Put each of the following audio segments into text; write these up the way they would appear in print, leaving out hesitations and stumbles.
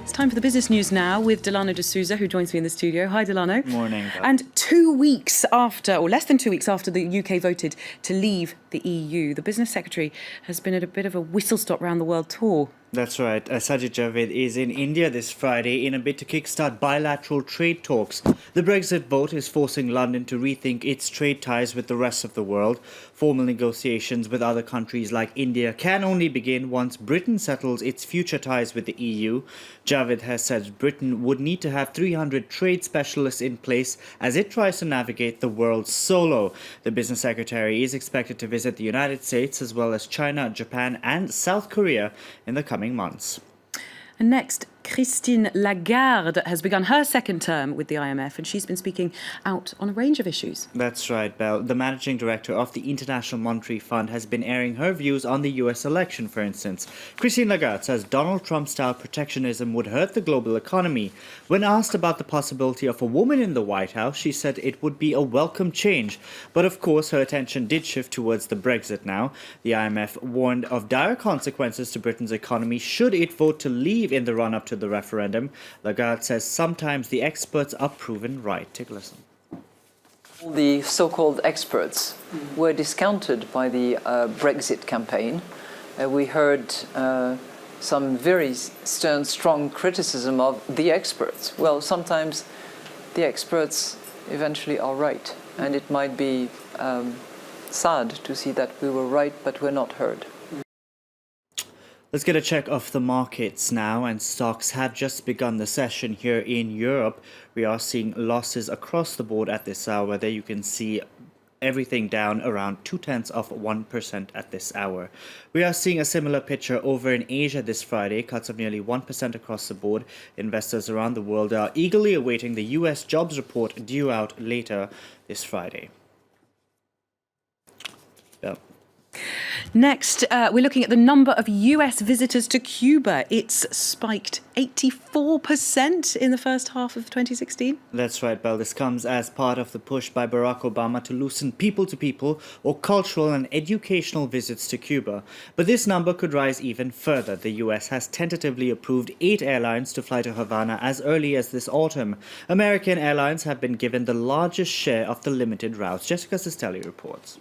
It's time for the business news now with Delano D'Souza, who joins me in the studio. Hi, Delano. Morning. And 2 weeks after, or less than 2 weeks after the UK voted to leave the EU, the Business Secretary has been at a bit of a whistle-stop round the world tour. That's right. Sajid Javid is in India this Friday in a bid to kickstart bilateral trade talks. The Brexit vote is forcing London to rethink its trade ties with the rest of the world. Formal negotiations with other countries like India can only begin once Britain settles its future ties with the EU. Javid has said Britain would need to have 300 trade specialists in place as it tries to navigate the world solo. The Business Secretary is expected to visit the United States as well as China, Japan and South Korea in the coming months. And next, Christine Lagarde has begun her second term with the IMF, and she's been speaking out on a range of issues. That's right, Belle. The managing director of the International Monetary Fund has been airing her views on the US election, for instance. Christine Lagarde says Donald Trump-style protectionism would hurt the global economy. When asked about the possibility of a woman in the White House, she said it would be a welcome change. But of course, her attention did shift towards the Brexit now. The IMF warned of dire consequences to Britain's economy should it vote to leave in the run-up to the referendum. Lagarde says sometimes the experts are proven right. Take a listen. The so-called experts were discounted by the Brexit campaign. We heard some very stern, strong criticism of the experts. Well, sometimes the experts eventually are right, and it might be sad to see that we were right, but we're not heard. Let's get a check of the markets now, and stocks have just begun the session here in Europe. We are seeing losses across the board at this hour. There you can see everything down around 0.2% at this hour. We are seeing a similar picture over in Asia this Friday, cuts of nearly 1% across the board. Investors around the world are eagerly awaiting the US jobs report due out later this Friday. Yeah. Next, we're looking at the number of US visitors to Cuba. It's spiked 84% in the first half of 2016. That's right, Belle. This comes as part of the push by Barack Obama to loosen people-to-people or cultural and educational visits to Cuba. But this number could rise even further. The US has tentatively approved 8 airlines to fly to Havana as early as this autumn. American airlines have been given the largest share of the limited routes. Jessica Sestelli reports.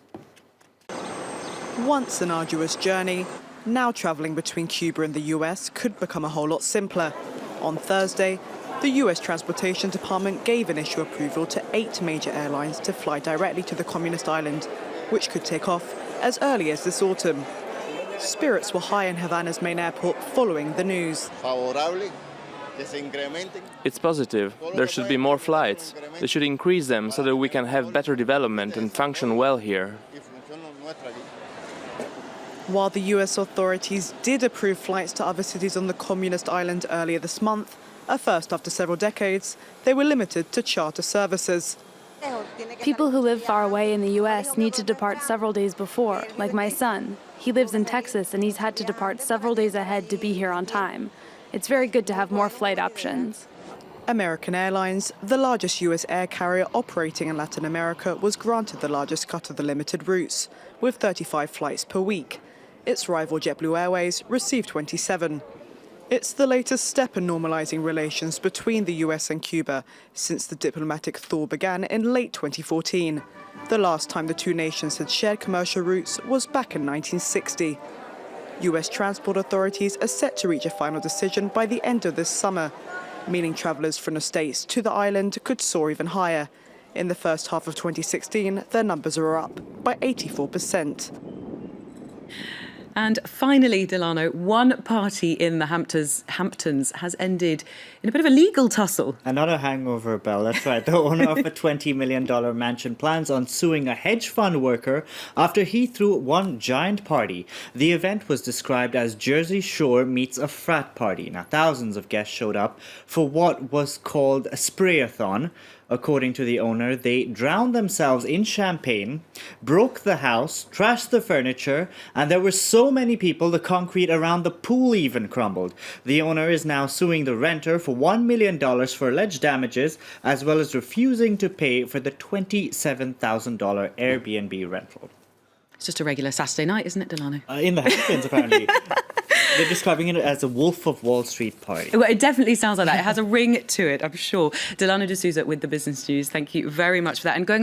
Once an arduous journey, now travelling between Cuba and the US could become a whole lot simpler. On Thursday, the US Transportation Department gave initial approval to 8 major airlines to fly directly to the communist island, which could take off as early as this autumn. Spirits were high in Havana's main airport following the news. It's positive. There should be more flights. They should increase them so that we can have better development and function well here. While the US authorities did approve flights to other cities on the communist island earlier this month, a first after several decades, they were limited to charter services. People who live far away in the US need to depart several days before, like my son. He lives in Texas and he's had to depart several days ahead to be here on time. It's very good to have more flight options. American Airlines, the largest US air carrier operating in Latin America, was granted the largest cut of the limited routes, with 35 flights per week. Its rival JetBlue Airways received 27. It's the latest step in normalizing relations between the US and Cuba since the diplomatic thaw began in late 2014. The last time the two nations had shared commercial routes was back in 1960. US transport authorities are set to reach a final decision by the end of this summer, meaning travellers from the States to the island could soar even higher. In the first half of 2016, their numbers are up by 84%. And finally, Delano, one party in the Hamptons has ended in a bit of a legal tussle. Another hangover, Belle. That's right. The owner of a $20 million mansion plans on suing a hedge fund worker after he threw one giant party. The event was described as Jersey Shore meets a frat party. Now, thousands of guests showed up for what was called a sprayathon. According to the owner, they drowned themselves in champagne, broke the house, trashed the furniture, and there were so many people the concrete around the pool even crumbled. The owner is now suing the renter for $1 million for alleged damages, as well as refusing to pay for the $27,000 Airbnb rental. It's just a regular Saturday night, isn't it, Delano? In the Hamptons, apparently. They're describing it as a Wolf of Wall Street party. Well, it definitely sounds like that. It has a ring to it, I'm sure. Delano D'Souza with the Business News. Thank you very much for that. And going